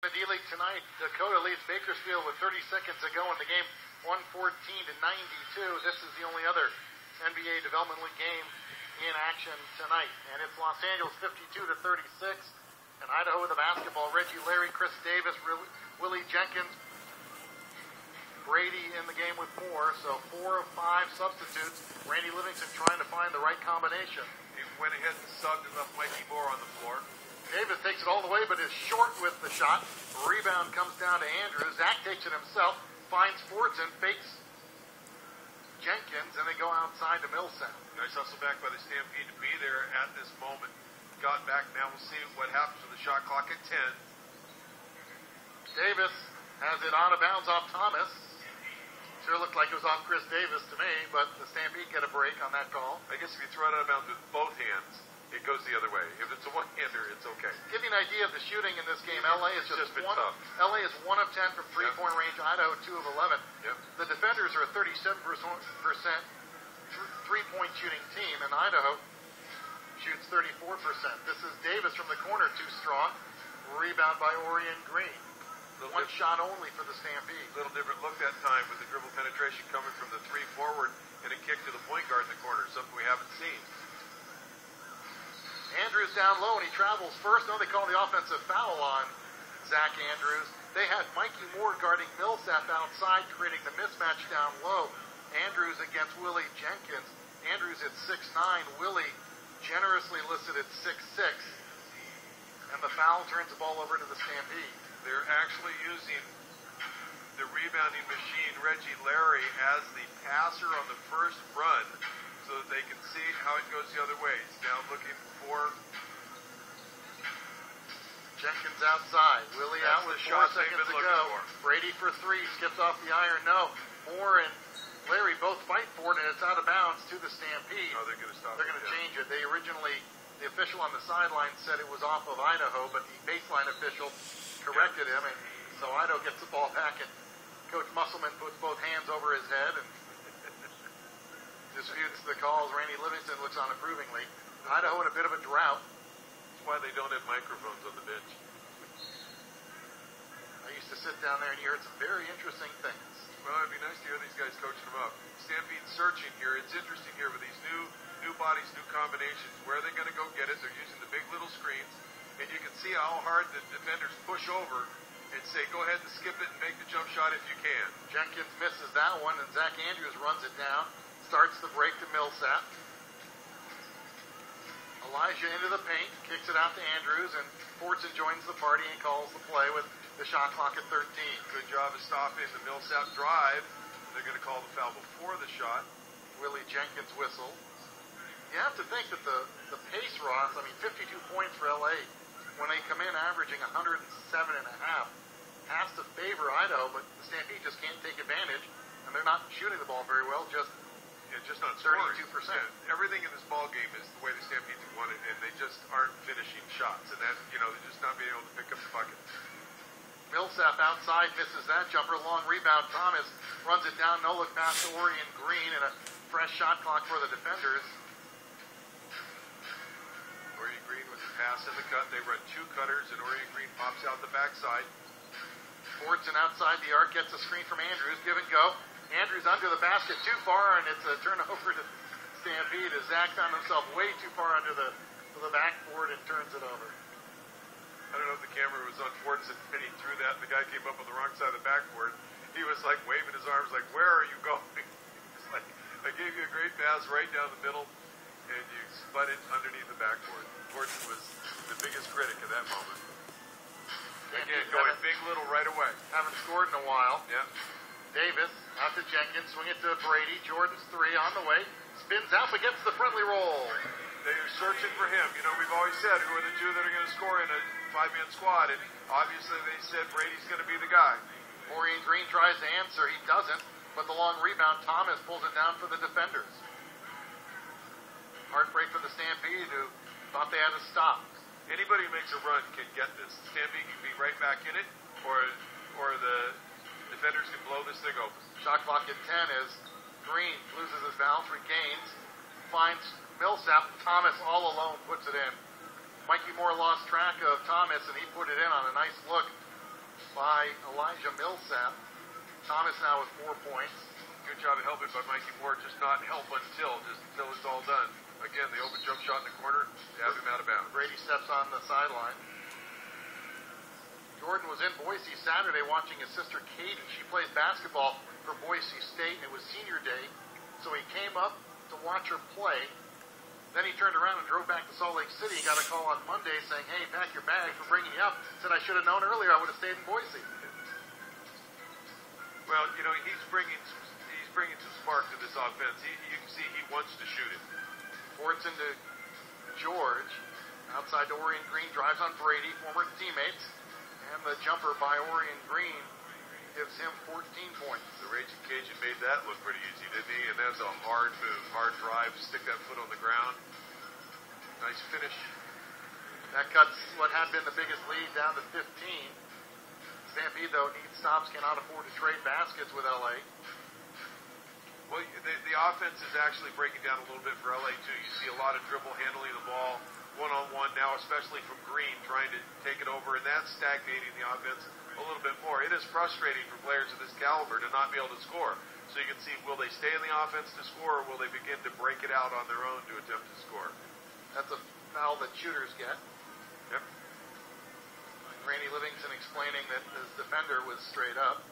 The D-League tonight, Dakota leads Bakersfield with 30 seconds to go in the game, 114-92. This is the only other NBA Development League game in action tonight. And it's Los Angeles 52-36. And Idaho with the basketball. Reggie, Larry, Chris Davis, Willie Jenkins, Brady in the game with 4. So 4 of 5 substitutes. Randy Livingston trying to find the right combination. He went ahead and subbed and left Mikey Moore on the floor. Davis takes it all the way, but is short with the shot. Rebound comes down to Andrews. Zach takes it himself, finds Fortson, fakes Jenkins, and they go outside to Millsap. Nice hustle back by the Stampede to be there at this moment. Got back. Now we'll see what happens with the shot clock at 10. Davis has it out of bounds off Thomas. Sure looked like it was off Chris Davis to me, but the Stampede get a break on that call. I guess if you throw it out of bounds with both hands, it goes the other way. If it's a one-hander, it's okay. Give you an idea of the shooting in this game. LA is just been one. tough. LA is 1 of 10 from three-point range. Idaho 2 of 11. Yep. The defenders are a 37% three-point shooting team, and Idaho shoots 34%. This is Davis from the corner, too strong. Rebound by Orion Green. One shot only for the Stampede. Little different look that time with the dribble penetration coming from the 3 forward and a kick to the point guard in the corner, something we haven't seen. Andrews down low, and he travels first. No, they call the offensive foul on Zach Andrews. They had Mikey Moore guarding Millsap outside, creating the mismatch down low. Andrews against Willie Jenkins. Andrews at 6'9", Willie generously listed at 6'6". And the foul turns the ball over to the Stampede. They're actually using the rebounding machine, Reggie Larry, as the passer on the first run so that they can see how it goes the other way. He's now looking for Jenkins outside. Willie out with 4 seconds to go. Brady for 3, skips off the iron. No. Moore and Larry both fight for it, and it's out of bounds to the Stampede. Oh, they're going to stop it. They're going to change it. They originally, the official on the sideline said it was off of Idaho, but the baseline official corrected him, and so Idaho gets the ball back, and Coach Musselman puts both hands over his head and disputes the calls. Randy Livingston looks on approvingly. Idaho in a bit of a drought. That's why they don't have microphones on the bench. I used to sit down there and you heard some very interesting things. Well, it'd be nice to hear these guys coaching them up. Stampede searching here. It's interesting here with these new bodies, new combinations. Where are they going to go get it? They're using the big little screens. And you can see how hard the defenders push over and say, go ahead and skip it and make the jump shot if you can. Jenkins misses that one, and Zach Andrews runs it down. Starts the break to Millsap. Elijah into the paint, kicks it out to Andrews, and Fortson joins the party and calls the play with the shot clock at 13. Good job of stopping the Millsap drive. They're going to call the foul before the shot. Willie Jenkins whistle. You have to think that the pace, Ross, 52 points for LA when they come in averaging 107.5, has to favor Idaho, but the Stampede just can't take advantage, and they're not shooting the ball very well, just not 32%. Yeah, everything in this ball game is the way the Stampede want it, and they just aren't finishing shots, and that, they're just not being able to pick up the bucket. Millsap outside, misses that jumper, long rebound. Thomas runs it down, no look pass to Orion Green, and a fresh shot clock for the defenders. Orion Green with the pass in the cut. They run 2 cutters, and Orion Green pops out the backside. Fortson outside the arc, gets a screen from Andrews, give and go. Andrews under the basket too far, and it's a turnover to Stampede as Zach found himself way too far under the backboard and turns it over. I don't know if the camera was on Fortson and he threw that, and the guy came up on the wrong side of the backboard. He was like waving his arms like, where are you going? He was like, I gave you a great pass right down the middle, and you spun it underneath the backboard. Fortson was the biggest critic of that moment. Again, going big little right away. Haven't scored in a while. Yeah. Davis out to Jenkins, swing it to Brady. Jordan's 3 on the way. Spins out but gets the friendly roll. They're searching for him. We've always said who are the 2 that are going to score in a 5-man squad, and obviously they said Brady's going to be the guy. Orion Green tries to answer. He doesn't, but the long rebound, Thomas pulls it down for the defenders. Heartbreak for the Stampede, who thought they had to stop. Anybody who makes a run can get this. Stampede can be right back in it, or the defenders can blow this thing open. Shot clock at 10 as Green loses his balance, regains, finds Millsap. Thomas all alone puts it in. Mikey Moore lost track of Thomas, and he put it in on a nice look by Elijah Millsap. Thomas now with 4 points. Good job of helping by Mikey Moore, just not help until it's all done. Again, the open jump shot in the corner, dab him out of bounds. Brady steps on the sideline. Jordan was in Boise Saturday watching his sister Katie. She plays basketball for Boise State, and it was senior day, so he came up to watch her play. Then he turned around and drove back to Salt Lake City. He got a call on Monday saying, "Hey, pack your bags, we're bringing you up." Said, "I should have known earlier, I would have stayed in Boise." Well, he's bringing some spark to this offense. You can see he wants to shoot it. Fortson to George. Outside to Orion Green, drives on Brady, former teammates. And the jumper by Orion Green gives him 14 points. The Raging Cajun made that look pretty easy, didn't he? And that's a hard move, hard drive, stick that foot on the ground. Nice finish. That cuts what had been the biggest lead down to 15. Stampede, though, needs stops, cannot afford to trade baskets with LA. Well, the offense is actually breaking down a little bit for LA, too. You see a lot of dribble handling the ball, one-on-one now, especially from Green, trying to take it over, and that's stagnating the offense a little bit more. It is frustrating for players of this caliber to not be able to score. So you can see, will they stay in the offense to score, or will they begin to break it out on their own to attempt to score? That's a foul that shooters get. Yep. Randy Livingston explaining that his defender was straight up.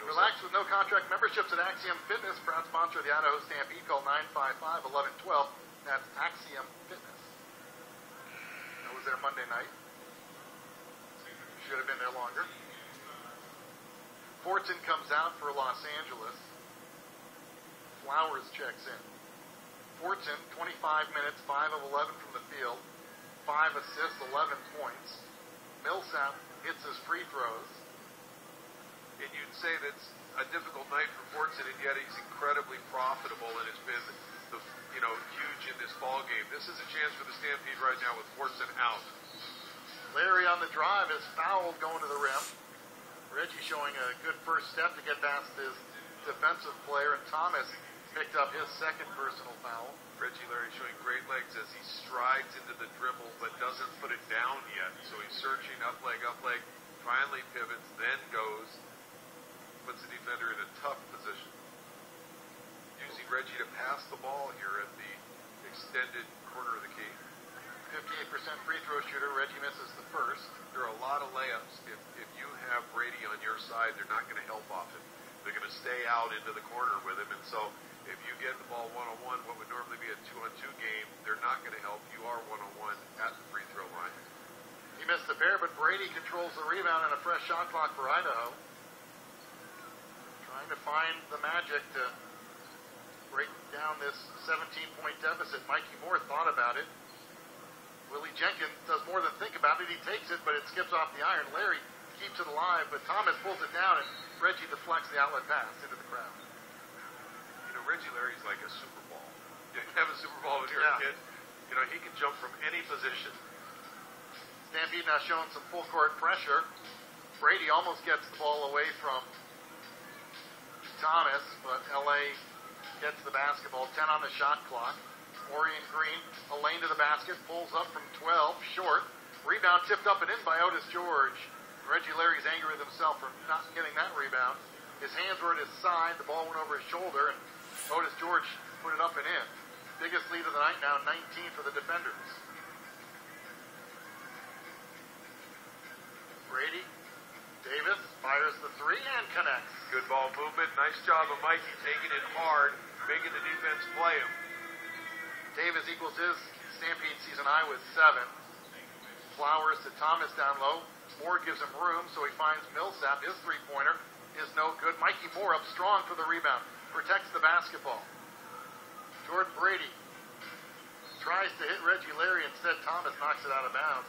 Relax with no contract memberships at Axiom Fitness, proud sponsor of the Idaho Stampede. Call 955-1112. That's Axiom Fitness. I was there Monday night. Should have been there longer. Fortson comes out for Los Angeles. Flowers checks in. Fortson, 25 minutes, 5 of 11 from the field. 5 assists, 11 points. Millsap hits his free throws. And you'd say that's a difficult night for Fortson, and yet he's incredibly profitable and has been, huge in this ball game. This is a chance for the Stampede right now with Fortson out. Larry on the drive is fouled going to the rim. Reggie showing a good first step to get past his defensive player, and Thomas picked up his second personal foul. Reggie Larry showing great legs as he strides into the dribble but doesn't put it down yet. So he's searching up leg, finally pivots, then goes. Puts the defender in a tough position. Using Reggie to pass the ball here at the extended corner of the key. 58% free throw shooter. Reggie misses the first. There are a lot of layups. If you have Brady on your side, they're not going to help often. They're going to stay out into the corner with him. And so if you get the ball one-on-one, what would normally be a 2-on-2 game, they're not going to help. You are one-on-one at the free throw line. He missed the pair, but Brady controls the rebound and a fresh shot clock for Idaho. Trying to find the magic to break down this 17-point deficit. Mikey Moore thought about it. Willie Jenkins does more than think about it. He takes it, but it skips off the iron. Larry keeps it alive, but Thomas pulls it down, and Reggie deflects the outlet pass into the crowd. Reggie Larry's like a Super Bowl. You have a Super Bowl when you're a kid. He can jump from any position. Stampede now showing some full court pressure. Brady almost gets the ball away from Thomas, but LA gets the basketball. 10 on the shot clock. Orion Green, a lane to the basket, pulls up from 12, short. Rebound tipped up and in by Otis George. Reggie Larry's angry with himself for not getting that rebound. His hands were at his side, the ball went over his shoulder, and Otis George put it up and in. Biggest lead of the night now, 19 for the defenders. Brady, Davis fires the three and connects. Good ball movement. Nice job of Mikey taking it hard, making the defense play him. Davis equals his Stampede season high with 7. Flowers to Thomas down low. Moore gives him room, so he finds Millsap. His three-pointer is no good. Mikey Moore up strong for the rebound. Protects the basketball. Jordan Brady tries to hit Reggie Larry. Instead, Thomas knocks it out of bounds.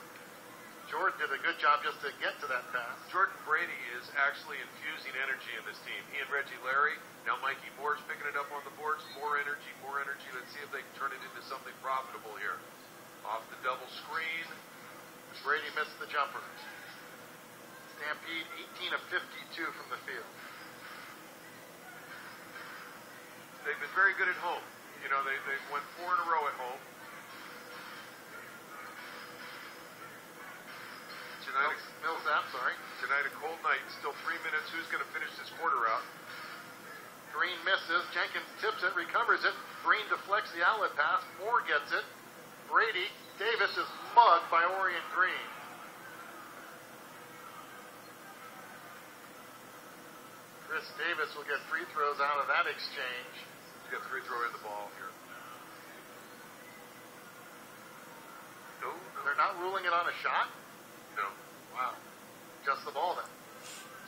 Jordan did a good job just to get to that pass. Jordan Brady is actually infusing energy in this team. He and Reggie Larry. Now Mikey Moore's picking it up on the boards. More energy, more energy. Let's see if they can turn it into something profitable here. Off the double screen. Brady missed the jumper. Stampede 18 of 52 from the field. They've been very good at home. They've won 4 in a row at home. Millsap, sorry. Tonight a cold night, still 3 minutes. Who's going to finish this quarter out? Green misses. Jenkins tips it, recovers it. Green deflects the outlet pass. Moore gets it. Brady Davis is mugged by Orion Green. Chris Davis will get free throws out of that exchange. He's got free throw in the ball here. No. They're not ruling it on a shot? No. Wow. Just the ball then.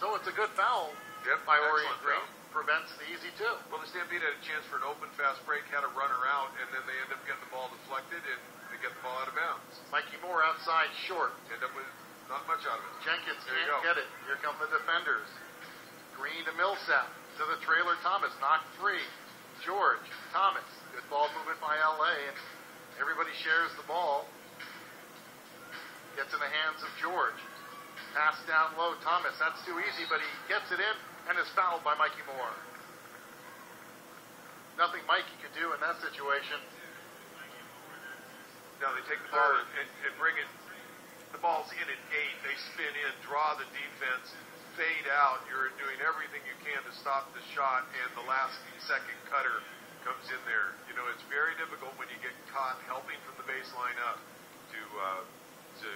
So it's a good foul Yep, by Orion excellent Green. foul. Prevents the easy two. Well, the Stampede had a chance for an open fast break, had a runner out, and then they end up getting the ball deflected, and they get the ball out of bounds. Mikey Moore outside short. End up with not much out of it. Jenkins There you can't go. get it. Here come the defenders. Green to Millsap. To the trailer Thomas. Knocked free. George. Thomas. Good ball movement by LA, and everybody shares the ball. Gets in the hands of George. Pass down low. Thomas. That's too easy, but he gets it in and is fouled by Mikey Moore. Nothing Mikey could do in that situation. Now they take the ball and bring it. The ball's in at 8. They spin in, draw the defense, fade out. You're doing everything you can to stop the shot, and the last second cutter comes in there. You know, it's very difficult when you get caught helping from the baseline up to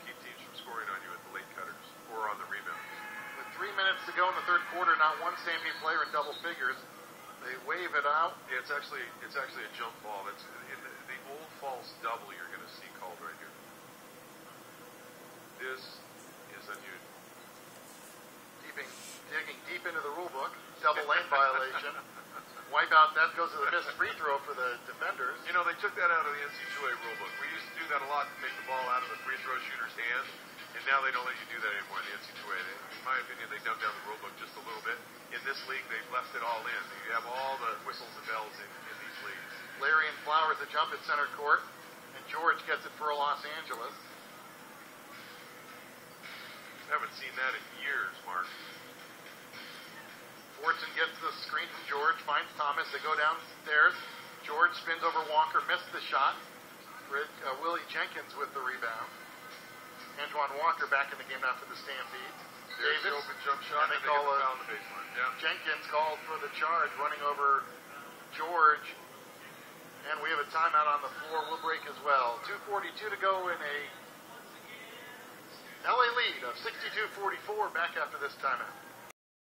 keep teams from scoring on you at the late cutters or on the rebounds. With 3 minutes to go in the third quarter, not one Stampede player in double figures. They wave it out. Yeah, it's actually a jump ball. That's in the old false double you're going to see called right here. This is unusual. Digging deep into the rule book. Double lane violation. Wipeout, that goes to the missed free throw for the defenders. You know, they took that out of the NC2A rule book. We used to do that a lot to take the ball out of the free throw shooter's hand, and now they don't let you do that anymore in the NC2A. In my opinion, they dumbed down the rule book just a little bit. In this league, they've left it all in. You have all the whistles and bells in these leagues. Larry and Flowers a jump at center court, and George gets it for Los Angeles. Haven't seen that in years, Mark. Fortson gets the screen from George, finds Thomas. They go downstairs. George spins over Walker, missed the shot. Willie Jenkins with the rebound. Antoine Walker back in the game now for the Stampede. There's the open jump shot, and they get the foul on the baseline. Yeah. Jenkins called for the charge, running over George. And we have a timeout on the floor. We'll break as well. 2:42 to go in a LA lead of 62-44 back after this timeout.